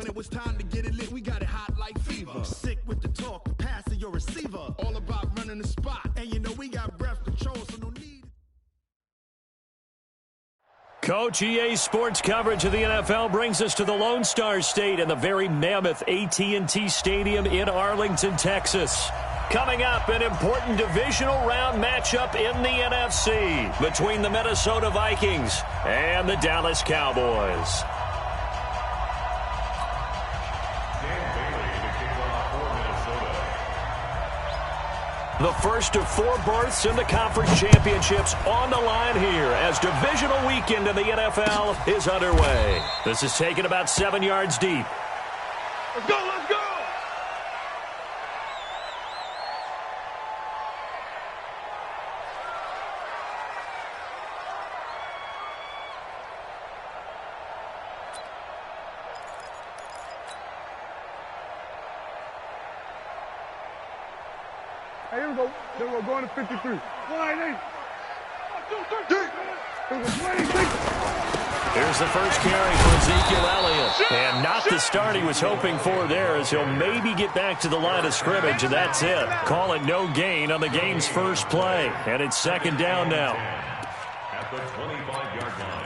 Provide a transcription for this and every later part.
When it was time to get it lit, we got it hot like fever. Sick with the talk, the pass of your receiver. All about running the spot. And you know we got breath control, so no need. Coach, EA Sports coverage of the NFL brings us to the Lone Star State and the very mammoth AT&T Stadium in Arlington, Texas. Coming up, an important divisional round matchup in the NFC between the Minnesota Vikings and the Dallas Cowboys. The first of 4 berths in the conference championships on the line here as divisional weekend in the NFL is underway. This is taken about 7 yards deep. Let's go, let's go! Hey, here we go. Then we're going to 53. 1, 8. 1, 2, 3. Here we go. 26. Here's the first carry for Ezekiel Elliott. And not the start he was hoping for there, as he'll maybe get back to the line of scrimmage, and that's it. Call it no gain on the game's first play. And it's second down now. At the 25-yard line.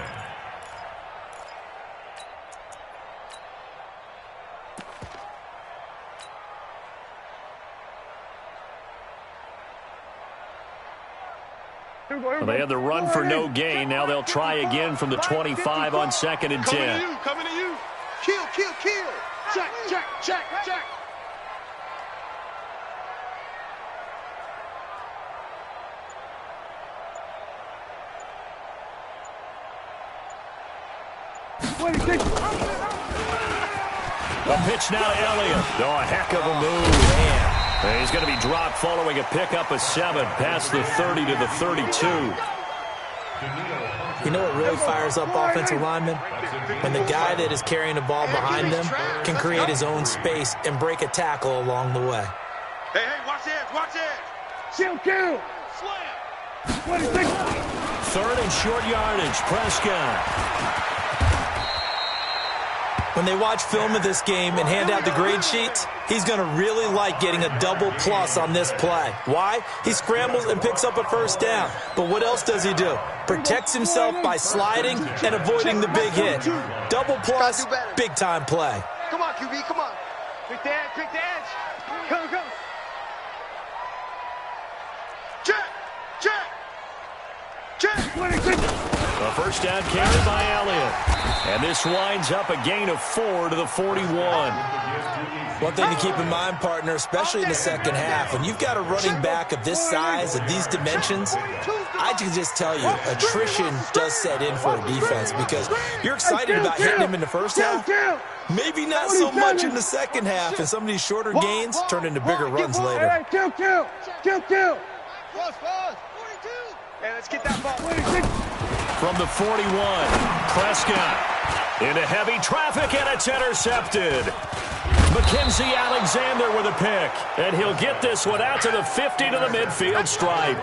Well, they had the run for no gain. Now they'll try again from the 25 on 2nd and 10. Coming to you. Kill, kill, kill. Check, check, check, check. A pitch now to Elliott. Oh, a heck of a move. Man. And he's going to be dropped following a pickup of 7 past the 30 to the 32. You know what really fires up offensive linemen? When the guy that is carrying the ball behind them can create his own space and break a tackle along the way. Hey, hey, watch it, watch it. Kill, kill. Slam. 26. 3rd and short yardage, Prescott. When they watch film of this game and hand out the grade sheets, he's going to really like getting a double plus on this play. Why? He scrambles and picks up a first down. But what else does he do? Protects himself by sliding and avoiding the big hit. Double plus, big-time play. Come on, QB, come on. Quick the edge, quick the edge. Come, come. Check, check, check. 26. A first down carry by Elliott. And this winds up a gain of 4 to the 41. One thing to keep in mind, partner, especially in the second half, when you've got a running back of this size, of these dimensions, I can just tell you, attrition does set in for a defense because you're excited about hitting him in the first half. Maybe not so much in the second half, and some of these shorter gains turn into bigger runs later. Kill, kill. Kill, kill. Hey, let's get that ball. 26. From the 41, Prescott into heavy traffic, and it's intercepted. Mackenzie Alexander with a pick, and he'll get this one out to the 50 to the midfield stripe.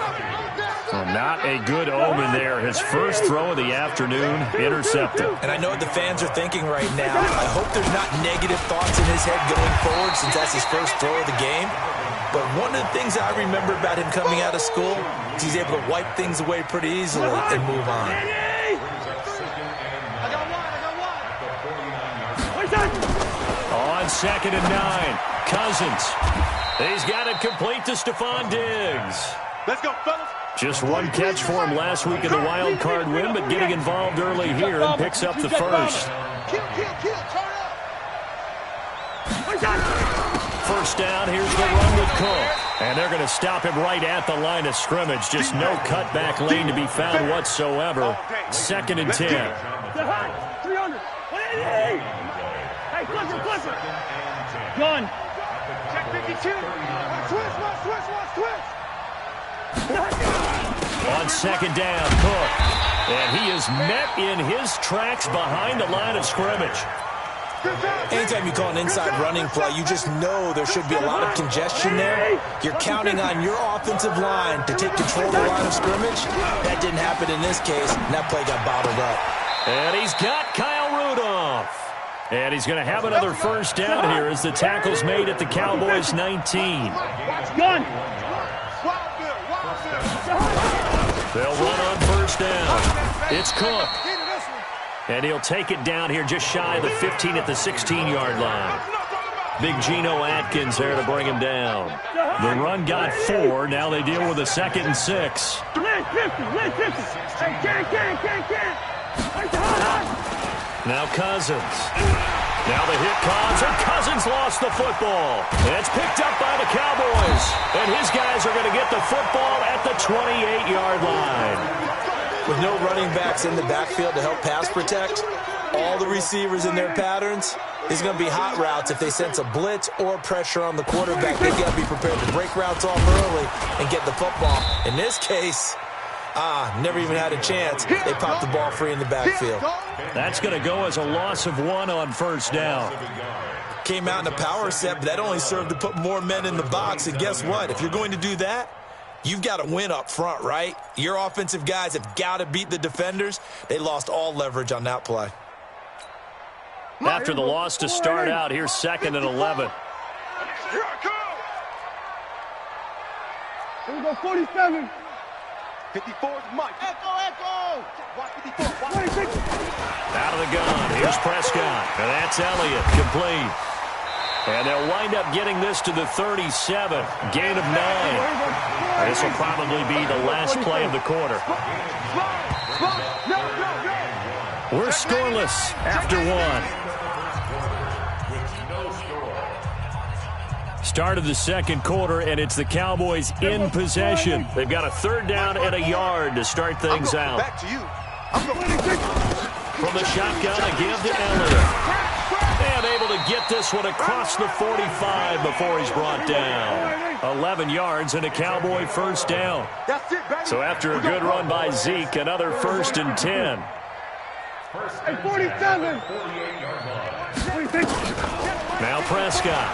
Well, not a good omen there. His first throw of the afternoon, intercepted. And I know what the fans are thinking right now. I hope there's not negative thoughts in his head going forward since that's his first throw of the game. But one of the things I remember about him coming out of school is he's able to wipe things away pretty easily and move on. On 2nd and 9, Cousins. He's got it complete to Stephon Diggs. Let's go, fellas. Just one catch for him last week in the wild card win, but getting involved early here and picks up the first. Kill, kill, kill. Turn up. First down, here's the run with Cook. And they're going to stop him right at the line of scrimmage. Just no cutback lane to be found whatsoever. 2nd and 10. 300. Hey, Clifford. Gun. Check 52. Switch. On 2nd down, Cook. And he is met in his tracks behind the line of scrimmage. Anytime you call an inside running play, you just know there should be a lot of congestion there. You're counting on your offensive line to take control of the line of scrimmage. That didn't happen in this case, and that play got bottled up. And he's got Kyle Rudolph. And he's going to have another first down here as the tackle's made at the Cowboys' 19. Gun. They'll run on first down. It's Cook. And he'll take it down here just shy of the 15 at the 16-yard line. Big Geno Atkins there to bring him down. The run got 4. Now they deal with a 2nd and 6. Now Cousins. Now the hit comes, and Cousins lost the football. And it's picked up by the Cowboys. And his guys are going to get the football at the 28-yard line. With no running backs in the backfield to help pass protect, all the receivers in their patterns, is going to be hot routes. If they sense a blitz or pressure on the quarterback, they got to be prepared to break routes off early and get the football. In this case, never even had a chance. They popped the ball free in the backfield. That's going to go as a loss of 1 on first down. Came out in a power set, but that only served to put more men in the box. And guess what? If you're going to do that, you've got to win up front, right? Your offensive guys have got to beat the defenders. They lost all leverage on that play. After the loss to start out, here's 2nd and 11. Here we go, 47. 54's Mike. Echo. Watch 54. Watch 26. Out of the gun. Here's Prescott. And that's Elliott. Complete. And they'll wind up getting this to the 37. Gain of 9. This will probably be the last play of the quarter. We're scoreless after 1. Start of the second quarter, and it's the Cowboys in possession. They've got a 3rd down and a yard to start things out. Back to you. From the shotgun, a give to Elliott. And able to get this one across the 45 before he's brought down. 11 yards and a Cowboy first down. So after a good run by Zeke, another 1st and 10. Hey, 47. Now Prescott.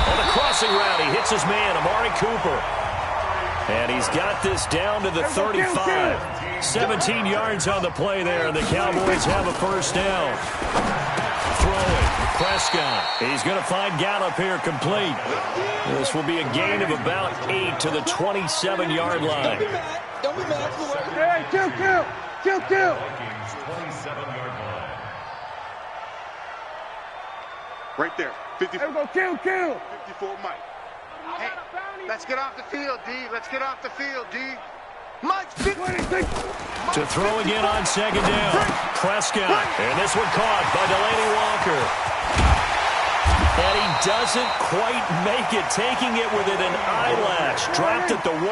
On the crossing route, he hits his man, Amari Cooper. And he's got this down to the 35. 17 yards on the play there, and the Cowboys have a first down. Throwing, Prescott. He's going to find Gallup here complete. This will be a gain of about 8 to the 27-yard line. Don't be mad. Hey, kill. 27-yard line. Right there. 54. Here we go, kill. 54 Mike. Hey, let's get off the field, D. Let's get off the field, D. Mike, 26. To throw again on 2nd down. Prescott. And this one caught by Delaney Walker. And he doesn't quite make it, taking it within an eyelash. Dropped at the 1.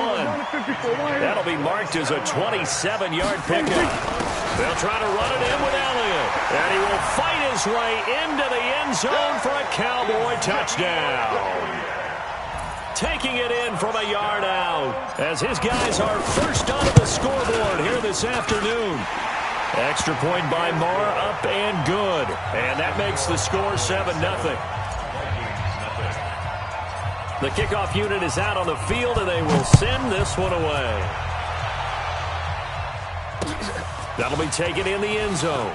That'll be marked as a 27-yard pickup. They'll try to run it in with Elliott. And he will fight his way into the end zone for a Cowboy touchdown. Taking it in from a yard out as his guys are first onto the scoreboard here this afternoon. Extra point by Marr, up and good. And that makes the score 7-0. The kickoff unit is out on the field, and they will send this one away. That'll be taken in the end zone.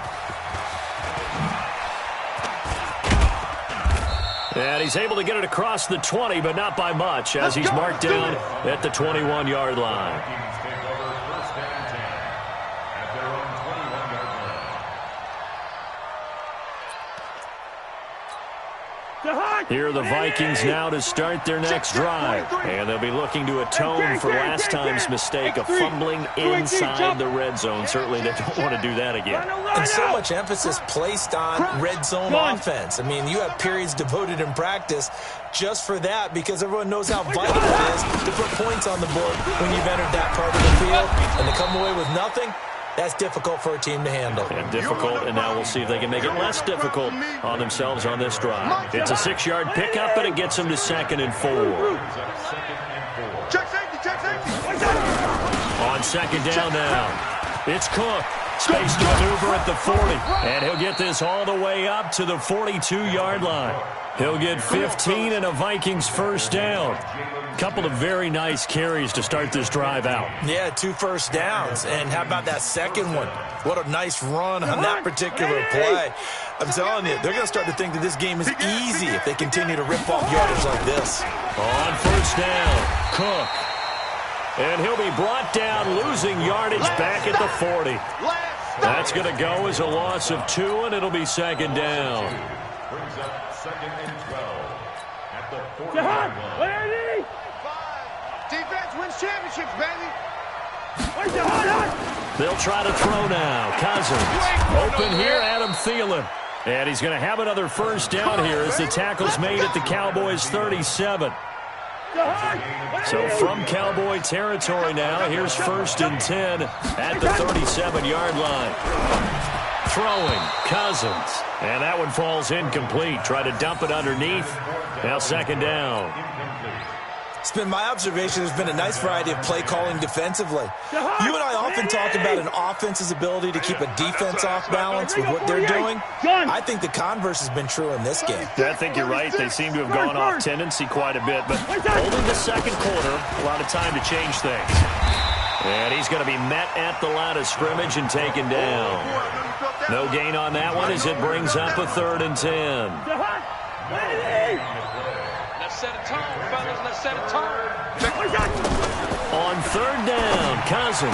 And he's able to get it across the 20, but not by much, as he's marked down at the 21-yard line. Here are the Vikings now to start their next drive. And they'll be looking to atone for last time's mistake of fumbling inside the red zone. Certainly they don't want to do that again. And so much emphasis placed on red zone offense. I mean, you have periods devoted in practice just for that, because everyone knows how vital it is to put points on the board when you've entered that part of the field. And to come away with nothing, that's difficult for a team to handle. And difficult, and now we'll see if they can make it less difficult on themselves on this drive. It's a 6-yard pickup, and it gets them to 2nd and 4. check safety. On 2nd down now, it's Cook. Space to maneuver at the 40. And he'll get this all the way up to the 42-yard line. He'll get 15 and a Vikings first down. Couple of very nice carries to start this drive out. Yeah, 2 first downs. And how about that second one? What a nice run on that particular play. I'm telling you, they're going to start to think that this game is easy if they continue to rip off yardage like this. On first down, Cook. And he'll be brought down, losing yardage back at the 40. That's going to go as a loss of 2, and it'll be second down. Brings up second and 12 at the 40-yard line. Defense wins championships, baby. They'll try to throw now. Cousins. Open here, Adam Thielen. And he's going to have another first down here as the tackle's made at the Cowboys' 37. So from Cowboy territory now, here's 1st and 10 at the 37-yard line. Throwing, Cousins. And that one falls incomplete. Try to dump it underneath. Now second down. It's been my observation there's been a nice variety of play calling defensively. You and I often talk about an offense's ability to keep a defense off balance with what they're doing. I think the converse has been true in this game. I think you're right. They seem to have gone off tendency quite a bit, but holding the second quarter, a lot of time to change things. And he's going to be met at the line of scrimmage and taken down. No gain on that one as it brings up a 3rd and 10. Let's set a tone, fellas. Let's set a tone. On 3rd down, Cousins.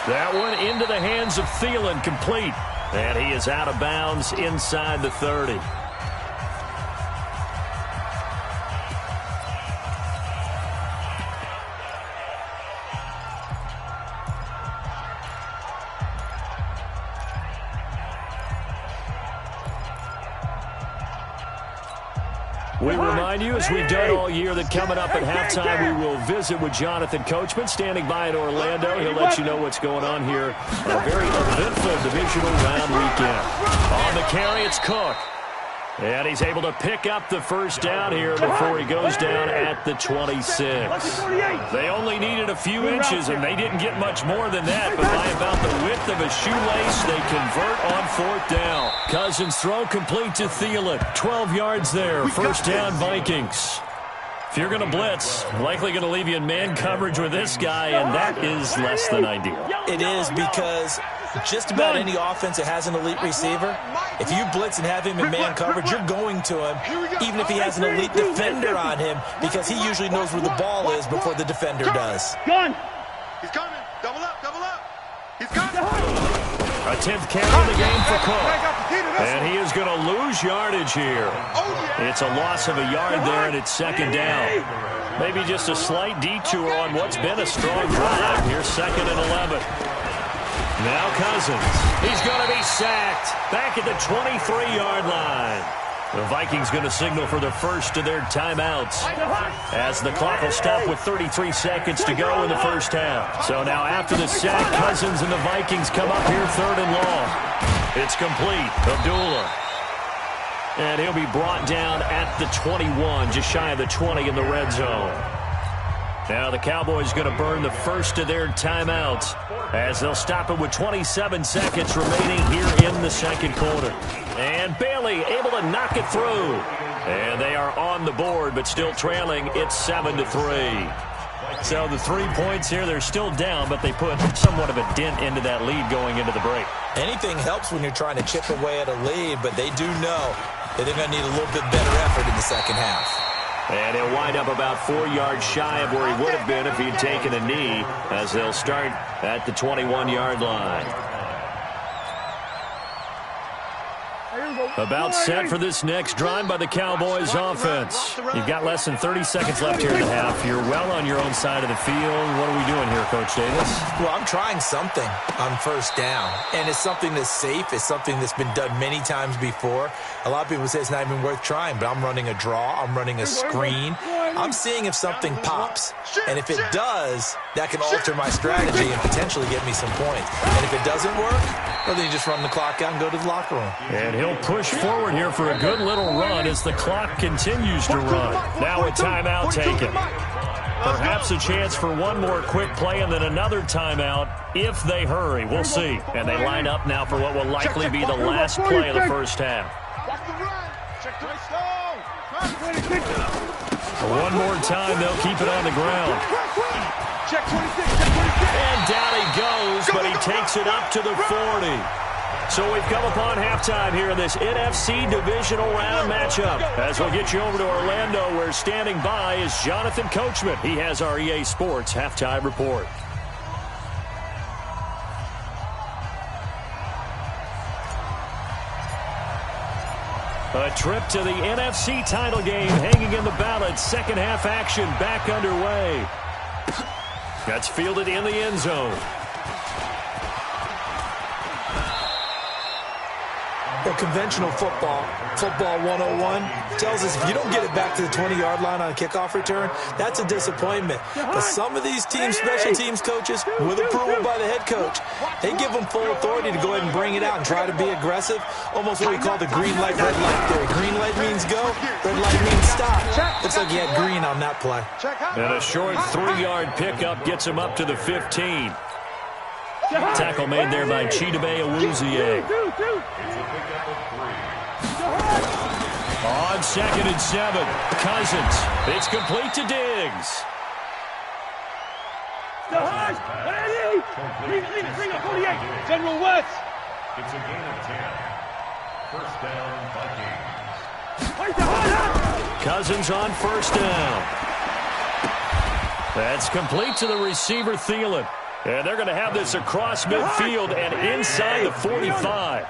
That one into the hands of Thielen, complete. And he is out of bounds inside the 30. We remind you, as we've done all year, that coming up at halftime, we will visit with Jonathan Coachman, standing by in Orlando. He'll let you know what's going on here on a very eventful divisional round weekend. On the carry, it's Cook. And he's able to pick up the first down here before he goes down at the 26. They only needed a few inches, and they didn't get much more than that. But by about the width of a shoelace, they convert on 4th down. Cousins throw complete to Thielen. 12 yards there. First down, Vikings. If you're going to blitz, likely going to leave you in man coverage with this guy, and that is less than ideal. It is, because just about any offense that has an elite receiver, if you blitz and have him in man coverage, you're going to him, even if he has an elite defender on him, because he usually knows where the ball is before the defender does. He's coming. Double up, double up. He's coming. A 10th carry in the game for Cook. And he is going to lose yardage here. It's a loss of a yard there, and it's second down. Maybe just a slight detour on what's been a strong drive. Here's 2nd and 11. Now Cousins. He's going to be sacked back at the 23-yard line. The Vikings going to signal for the first of their timeouts as the clock will stop with 33 seconds to go in the first half. So now after the sack, Cousins and the Vikings come up here 3rd and long. It's complete. Abdullah. And he'll be brought down at the 21, just shy of the 20 in the red zone. Now the Cowboys going to burn the first of their timeouts as they'll stop it with 27 seconds remaining here in the second quarter. And Bailey able to knock it through. And they are on the board, but still trailing. It's 7-3. So the 3 points here, they're still down, but they put somewhat of a dent into that lead going into the break. Anything helps when you're trying to chip away at a lead, but they do know that they're going to need a little bit better effort in the second half. And he'll wind up about 4 yards shy of where he would have been if he'd taken a knee, as they'll start at the 21-yard line. About set for this next drive by the Cowboys offense. You've got less than 30 seconds left here in the half. You're well on your own side of the field. What are we doing here, Coach Davis? Well, I'm trying something on first down, and it's something that's safe. It's something that's been done many times before. A lot of people say it's not even worth trying, but I'm running a draw. I'm running a screen. I'm seeing if something pops, and if it does, that can alter my strategy and potentially get me some points. And if it doesn't work, well, then you just run the clock out and go to the locker room. And he'll push forward here for a good little run as the clock continues to run. Now a timeout taken. Perhaps a chance for one more quick play and then another timeout if they hurry. We'll see. And they line up now for what will likely be the last play of the first half. One more time, they'll keep it on the ground. And down he goes, but he takes it up to the 40. So we've come upon halftime here in this NFC Divisional Round matchup. As we'll get you over to Orlando, where standing by is Jonathan Coachman. He has our EA Sports Halftime Report. A trip to the NFC title game hanging in the balance. Second half action back underway. That's fielded in the end zone. Well, conventional football 101, tells us if you don't get it back to the 20-yard line on a kickoff return, that's a disappointment. But some of these teams, special teams coaches, with approval by the head coach, they give them full authority to go ahead and bring it out and try to be aggressive, almost what we call the green light, red light theory. Green light means go, red light means stop. Looks like he had green on that play. And a short 3-yard pickup gets him up to the 15. Tackle made there by Chidobe Awuzie. On 2nd and 7, Cousins. It's complete to Diggs. Bring up 48. General West. It's a gain of 10. First down, Vikings. Cousins on first down. That's complete to the receiver, Thielen. And they're going to have this across midfield and inside the 45.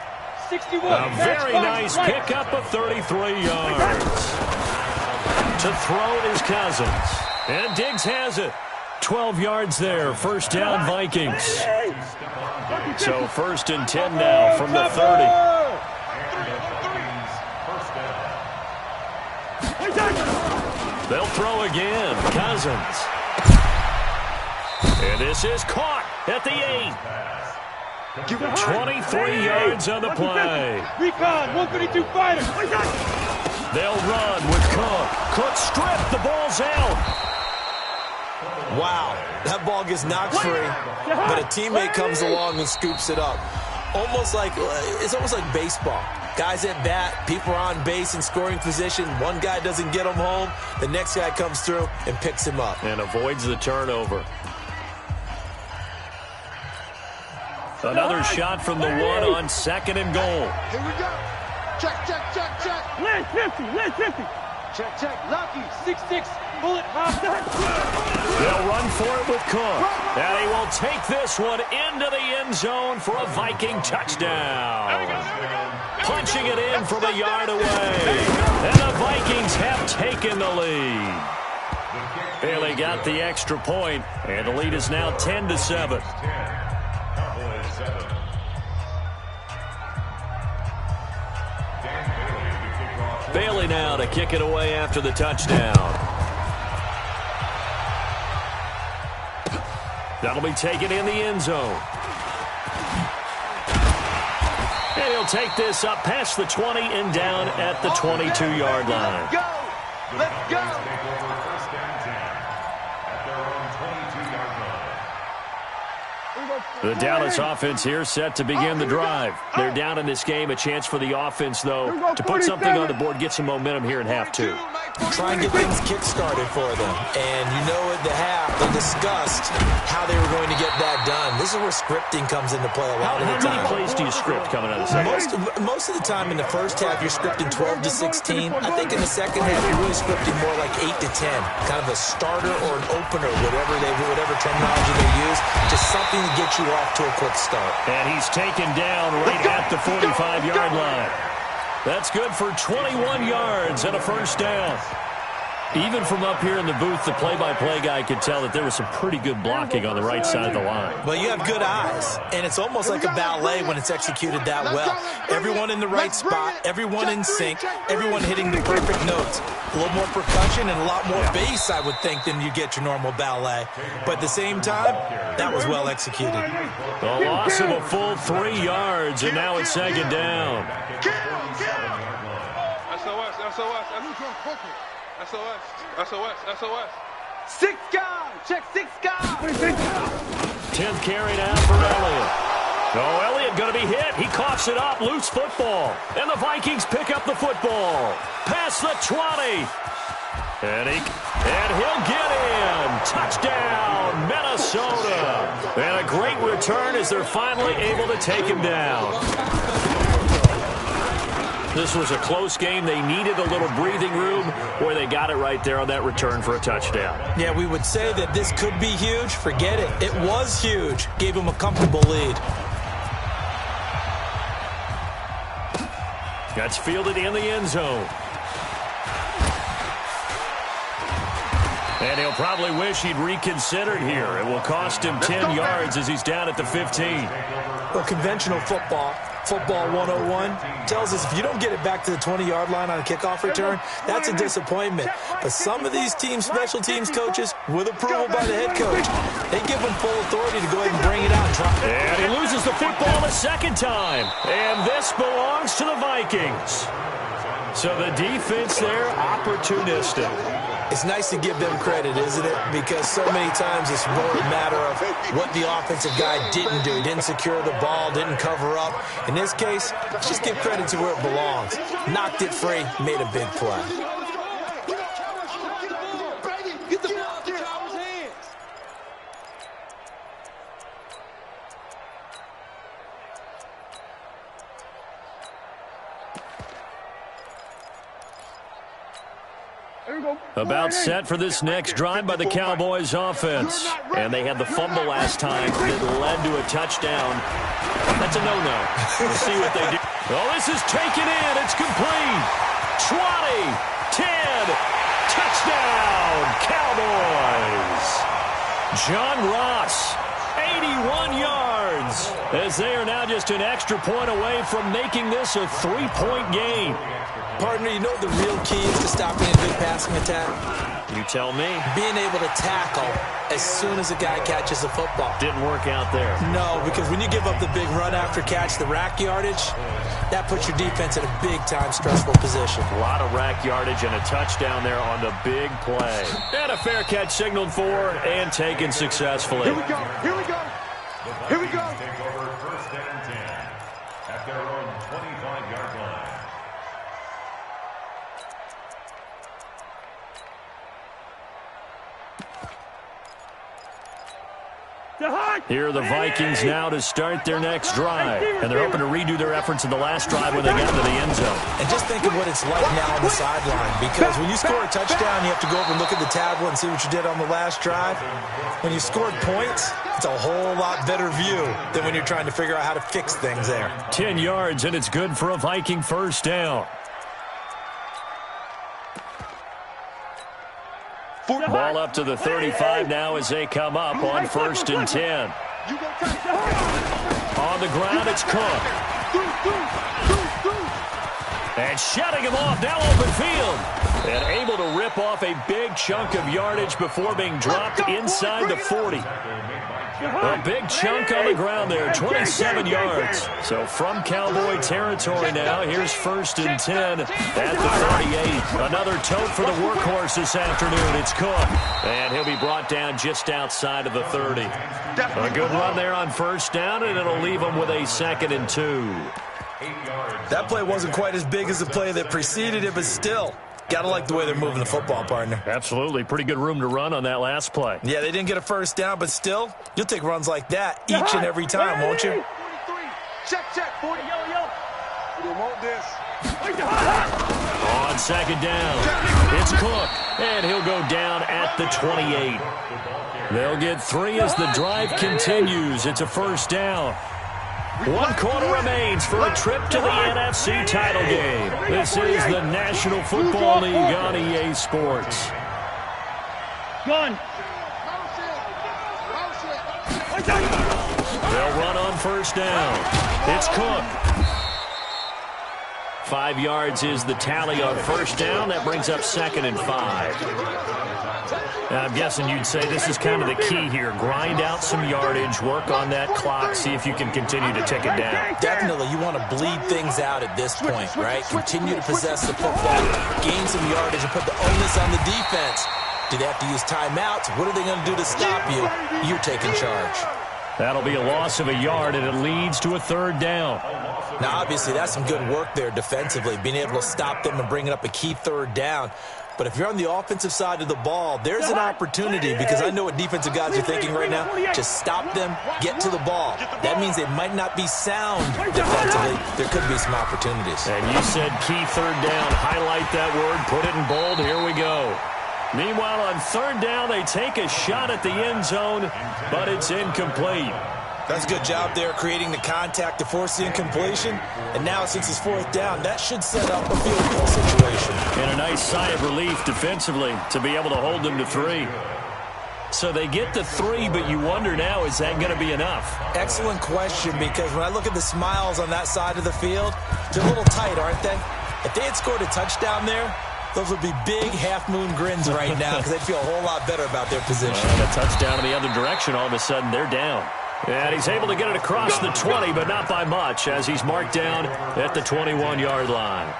61. A very nice pickup of 33 yards. To throw it is Cousins. And Diggs has it. 12 yards there. First down, Vikings. So 1st and 10 now from the 30. They'll throw again. Cousins. And this is caught at the 8. 23 yards on the play. Recon, 132 fighter. They'll run with Cook. Cook stripped. The ball's out. Wow, that ball gets knocked free, but a teammate comes along and scoops it up. It's almost like baseball. Guys at bat, people are on base in scoring position. One guy doesn't get him home. The next guy comes through and picks him up. And avoids the turnover. Another shot from the 1 on 2nd and goal. Here we go. Check. Land 50. Check. Lucky. 6'6". Bullet hop. They'll run for it with Cook. And he will take this one into the end zone for a Viking touchdown. Punching it in from a yard away. And the Vikings have taken the lead. Bailey got the extra point, and the lead is now 10-7. Bailey now to kick it away after the touchdown. That'll be taken in the end zone. And he'll take this up past the 20 and down at the 22-yard line. Let's go. The Dallas offense here set to begin the drive. They're down in this game. A chance for the offense, though, to put something on the board, get some momentum here in half 2. Try and get things kick-started for them. And you know at the half, they discussed how they were going to get that done. This is where scripting comes into play a lot of the time. How many plays do you script coming out of the second? Most of the time in the first half, you're scripting 12 to 16. I think in the second half, you're really scripting more like 8 to 10. Kind of a starter or an opener, whatever terminology they use. Just something to get you off to a quick start. And he's taken down right at the 45-yard line. That's good for 21 yards and a first down. Even from up here in the booth, the play-by-play guy could tell that there was some pretty good blocking on the right side of the line. Well, you have good eyes, and it's almost like a ballet when it's executed that well. Everyone in the right spot, everyone in sync, everyone hitting the perfect notes. A little more percussion and a lot more bass, I would think, than you get your normal ballet. But at the same time, that was well executed. The loss of a full 3 yards, and now it's second down. SOS. 6 guys. Check 6 guys. 10th carry now for Elliott. Oh, Elliott going to be hit. He coughs it up. Loose football. And the Vikings pick up the football. Past the 20. And he'll get in. Touchdown, Minnesota. And a great return as they're finally able to take him down. This was a close game. They needed a little breathing room where they got it right there on that return for a touchdown. Yeah, we would say that this could be huge. Forget it. It was huge. Gave him a comfortable lead. That's fielded in the end zone. And he'll probably wish he'd reconsidered here. It will cost him 10 yards as he's down at the 15. Well, conventional football 101, tells us if you don't get it back to the 20-yard line on a kickoff return, that's a disappointment. But some of these teams, special teams coaches, with approval by the head coach, they give them full authority to go ahead and bring it out and drop it. And he loses the football a second time. And this belongs to the Vikings. So the defense there, opportunistic. It's nice to give them credit, isn't it? Because so many times it's more a matter of what the offensive guy didn't do. He didn't secure the ball, didn't cover up. In this case, just give credit to where it belongs. Knocked it free, made a big play. Get the ball out of his hands. About set for this next drive by the Cowboys offense. And they had the fumble last time that led to a touchdown. That's a no-no. We'll see what they do. Oh, this is taken in. It's complete. 20, 10, touchdown, Cowboys. John Ross, 81 yards, as they are now just an extra point away from making this a 3-point game. Partner, you know the real key is to stopping a good passing attack? You tell me. Being able to tackle as soon as a guy catches the football. Didn't work out there. No, because when you give up the big run after catch, the rack yardage, that puts your defense in a big-time stressful position. A lot of rack yardage and a touchdown there on the big play. And a fair catch signaled for and taken successfully. Here we go. Here we go. Here we go. Take over 1st and 10 at their own 25-yard line. Here are the Vikings now to start their next drive. And they're hoping to redo their efforts in the last drive when they got to the end zone. And just think of what it's like now on the sideline. Because when you score a touchdown, you have to go over and look at the tablet and see what you did on the last drive. When you scored points, it's a whole lot better view than when you're trying to figure out how to fix things there. 10 yards, and it's good for a Viking first down. Ball up to the 35 now as they come up on 1st and 10. On the ground, it's Cook. And shutting him off, now open field. And able to rip off a big chunk of yardage before being dropped inside the 40. A big chunk on the ground there, 27 yards. So from Cowboy territory now, here's 1st and 10 at the 38. Another tote for the workhorse this afternoon. It's Cook. And he'll be brought down just outside of the 30. A good run there on 1st down, and it'll leave them with a 2nd and 2. That play wasn't quite as big as the play that preceded it, but still, gotta like the way they're moving the football, partner. Absolutely. Pretty good room to run on that last play. Yeah, they didn't get a 1st down, but still, you'll take runs like that each and every time, won't you? 43. Check. 40. Yo. You want this. On 2nd down, it's Cook, and he'll go down at the 28. They'll get 3 as the drive continues. It's a 1st down. 1 quarter remains for a trip to the NFC title game. This is the National Football League on EA Sports. Gun. They'll run on 1st down. It's Cook. 5 yards is the tally on 1st down. That brings up 2nd and 5. I'm guessing you'd say this is kind of the key here. Grind out some yardage, work on that clock, see if you can continue to tick it down. Definitely, you want to bleed things out at this point, right? Continue to possess the football, gain some yardage, and put the onus on the defense. Do they have to use timeouts? What are they going to do to stop you? You're taking charge. That'll be a loss of a yard, and it leads to a third down. Now, obviously, that's some good work there defensively, being able to stop them and bringing up a key third down. But if you're on the offensive side of the ball, there's an opportunity, because I know what defensive guys are thinking right now. Just stop them, get to the ball. That means they might not be sound defensively. There could be some opportunities. And you said key third down. Highlight that word. Put it in bold. Here we go. Meanwhile, on third down, they take a shot at the end zone, but it's incomplete. That's a good job there, creating the contact to force the incompletion. And now, since it's fourth down, that should set up a field goal situation. And a nice sigh of relief defensively to be able to hold them to 3. So they get to 3, but you wonder now, is that going to be enough? Excellent question, because when I look at the smiles on that side of the field, they're a little tight, aren't they? If they had scored a touchdown there, those would be big half-moon grins right now, because they'd feel a whole lot better about their position. And a touchdown in the other direction, all of a sudden they're down. And he's able to get it across the 20, but not by much, as he's marked down at the 21-yard line.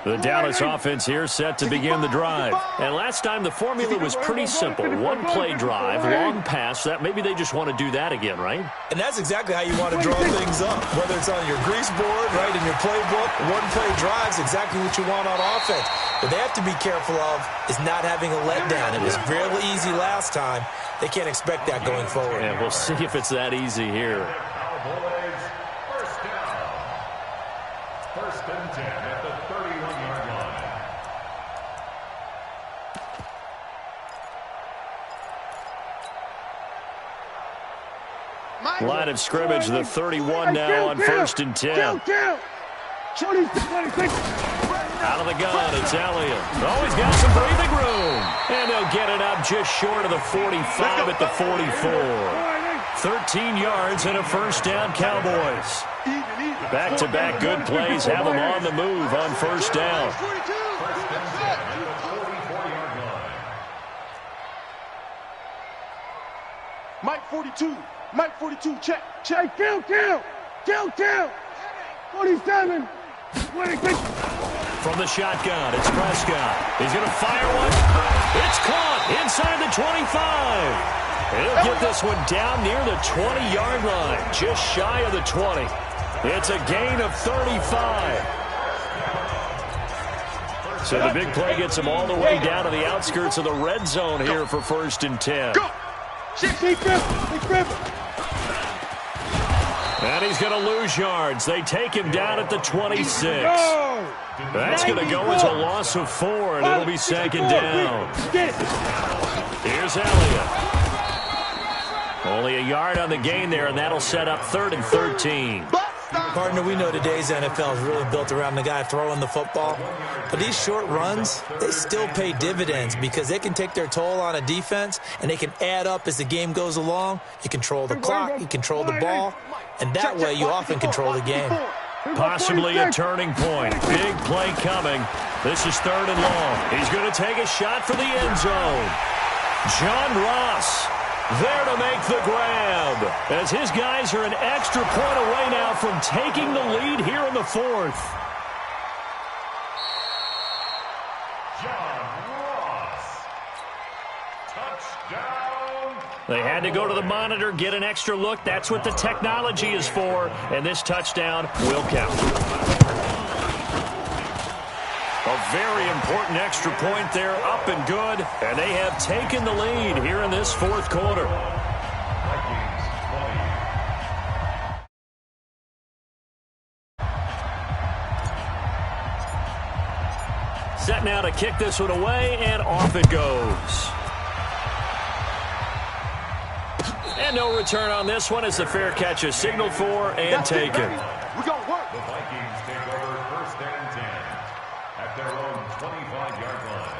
The Dallas offense here set to begin the drive. And last time the formula was pretty simple. One-play drive, long pass. That maybe they just want to do that again, right? And that's exactly how you want to draw things up. Whether it's on your grease board, right, in your playbook, one-play drive's exactly what you want on offense. What they have to be careful of is not having a letdown. It was really easy last time. They can't expect that going forward. And we'll see if it's that easy here. Cowboys, first down. First and 10 at the 31-yard line. Line of scrimmage, the 31 now on first and 10. Out of the gun, it's Elliott. Oh, he's got some breathing room. And they'll get it up just short of the 45 at the 44. 13 yards and a first down, Cowboys. Back-to-back good plays have them on the move on first down. Mike 42. Mike 42. Check. Kill. 47. 26. From the shotgun, it's Prescott. He's going to fire one. It's caught inside the 25. He'll get this one down near the 20-yard line, just shy of the 20. It's a gain of 35. So the big play gets him all the way down to the outskirts of the red zone here for first and 10. Go. And he's going to lose yards. They take him down at the 26. That's going to go as a loss of 4, and it'll be second down. Here's Elliott. Only a yard on the gain there, and that'll set up 3rd and 13. Partner, we know today's NFL is really built around the guy throwing the football. But these short runs, they still pay dividends because they can take their toll on a defense, and they can add up as the game goes along. You control the clock, you control the ball, and that way you often control the game. Possibly a turning point. Big play coming. This is 3rd and long. He's going to take a shot for the end zone. John Ross there to make the grab, as his guys are an extra point away now from taking the lead here in the 4th. John Ross. Touchdown. They had to go to the monitor, get an extra look. That's what the technology is for, and this touchdown will count. A very important extra point there, up and good, and they have taken the lead here in this 4th quarter. Set now to kick this one away, and off it goes. And no return on this one as the fair catch is signaled for and taken. We're going to work. The Vikings take over first and 10 at their own 25-yard line.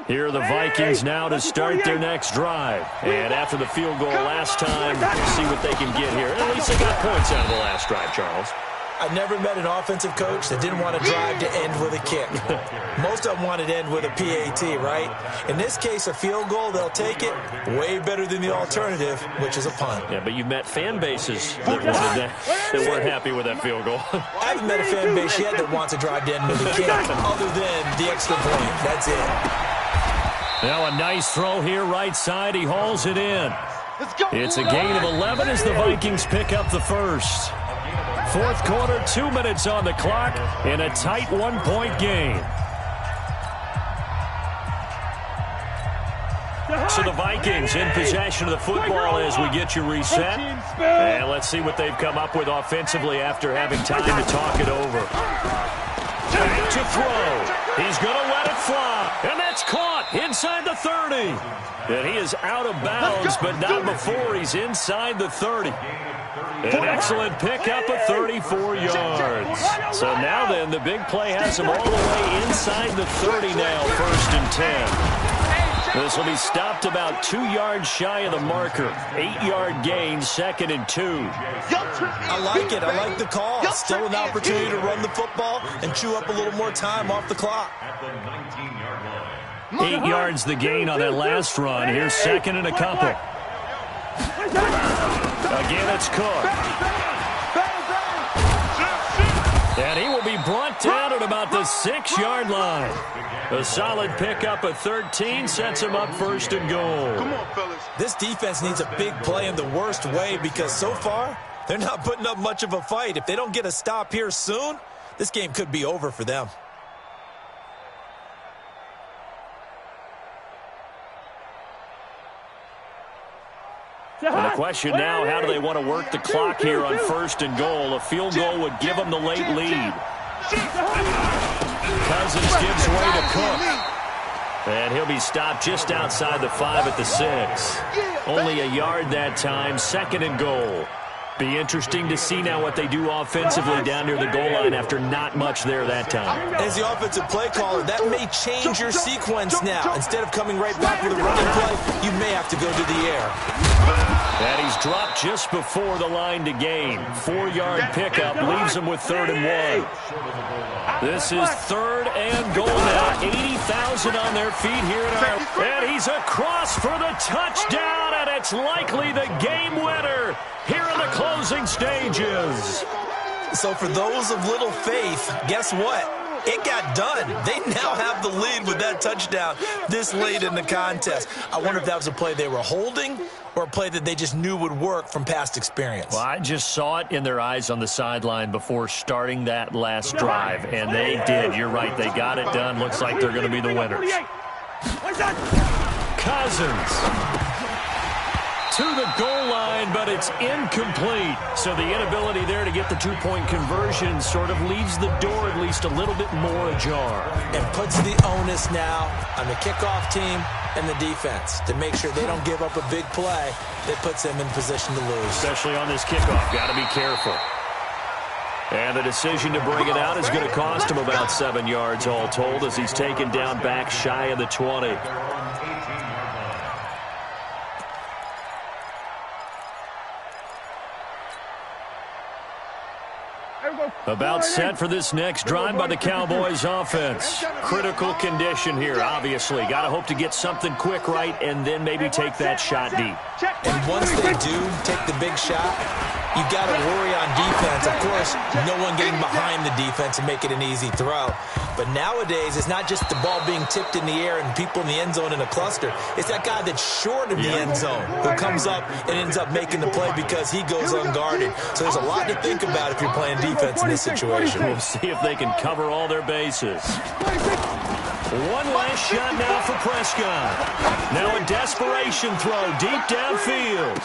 Here are the Vikings now to start their next drive. And after the field goal last time, we'll see what they can get here. At least they got points out of the last drive, Charles. I never met an offensive coach that didn't want to drive to end with a kick. Most of them wanted to end with a PAT, right? In this case, a field goal, they'll take it. Way better than the alternative, which is a punt. Yeah, but you've met fan bases that weren't happy with that field goal. I haven't met a fan base yet that wants to drive to end with a kick, other than the extra point. That's it. Now a nice throw here, right side. He hauls it in. It's a gain of 11 as the Vikings pick up the first. Fourth quarter, 2 minutes on the clock in a tight 1-point game. So the Vikings in possession of the football as we get you reset. And let's see what they've come up with offensively after having time to talk it over. Back to throw. He's going to let it fly. And that's caught inside the 30. And he is out of bounds, but not before he's inside the 30. An excellent pickup of 34 yards. So now then, the big play has him all the way inside the 30 now, 1st and 10. This will be stopped about 2 yards shy of the marker. 8-yard gain, 2nd and 2. I like it. I like the call. Still an opportunity to run the football and chew up a little more time off the clock. 8 yards the gain on that last run. Here's 2nd and a couple. Again, it's Cook. And he will be brought down at about the 6-yard line. A solid pickup of 13 sets him up 1st and goal. Come on, fellas. This defense needs a big play in the worst way because so far, they're not putting up much of a fight. If they don't get a stop here soon, this game could be over for them. And the question now, how do they want to work the clock here on 1st and goal? A field goal would give them the late lead. Cousins gives way to Cook. And he'll be stopped just outside the 5 at the 6. Only a yard that time, 2nd and goal. Be interesting to see now what they do offensively down near the goal line after not much there that time. As the offensive play caller, that may change your sequence now. Instead of coming right back with a running play, you may have to go to the air. And he's dropped just before the line to gain. 4-yard pickup leaves him with 3rd and 1. This is 3rd and goal now. 80,000 on their feet here in our... And he's across for the touchdown, and it's likely the game winner here in the closing stages. So for those of little faith, guess what? It got done. They now have the lead with that touchdown this late in the contest. I wonder if that was a play they were holding or a play that they just knew would work from past experience. Well, I just saw it in their eyes on the sideline before starting that last drive, and they did. You're right. They got it done. Looks like they're going to be the winners. Cousins to the goal line, but it's incomplete. So the inability there to get the 2-point conversion sort of leaves the door at least a little bit more ajar. And puts the onus now on the kickoff team and the defense to make sure they don't give up a big play that puts them in position to lose. Especially on this kickoff. Got to be careful. And the decision to bring it out is going to cost him about 7 yards all told as he's taken down back shy of the 20. About set for this next drive by the Cowboys offense. Critical condition here, obviously. Got to hope to get something quick right and then maybe take that shot deep. And once they do take the big shot, you got to worry on defense. Of course, no one getting behind the defense and make it an easy throw. But nowadays, it's not just the ball being tipped in the air and people in the end zone in a cluster. It's that guy that's short of the end zone who comes up and ends up making the play because he goes unguarded. So there's a lot to think about if you're playing defense in this situation. We'll see if they can cover all their bases. One last shot now for Prescott. Now a desperation throw deep downfield.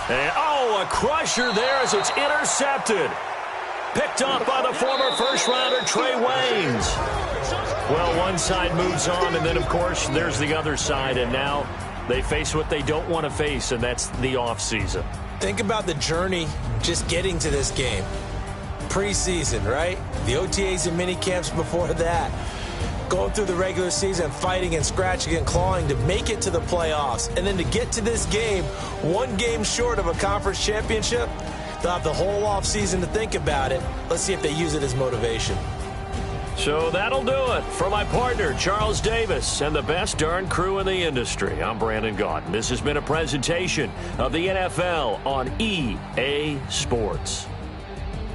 And, a crusher there as it's intercepted. Picked off by the former first-rounder Trey Waynes. Well, one side moves on, and then, of course, there's the other side, and now they face what they don't want to face, and that's the offseason. Think about the journey just getting to this game. Preseason, right? The OTAs and mini camps before that. Going through the regular season, fighting and scratching and clawing to make it to the playoffs. And then to get to this game, one game short of a conference championship, They'll have the whole offseason to think about it. Let's see if they use it as motivation. So that'll do it. For my partner, Charles Davis, and the best darn crew in the industry, I'm Brandon Gaudin. This has been a presentation of the NFL on EA Sports.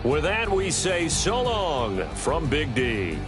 With that, we say so long from Big D.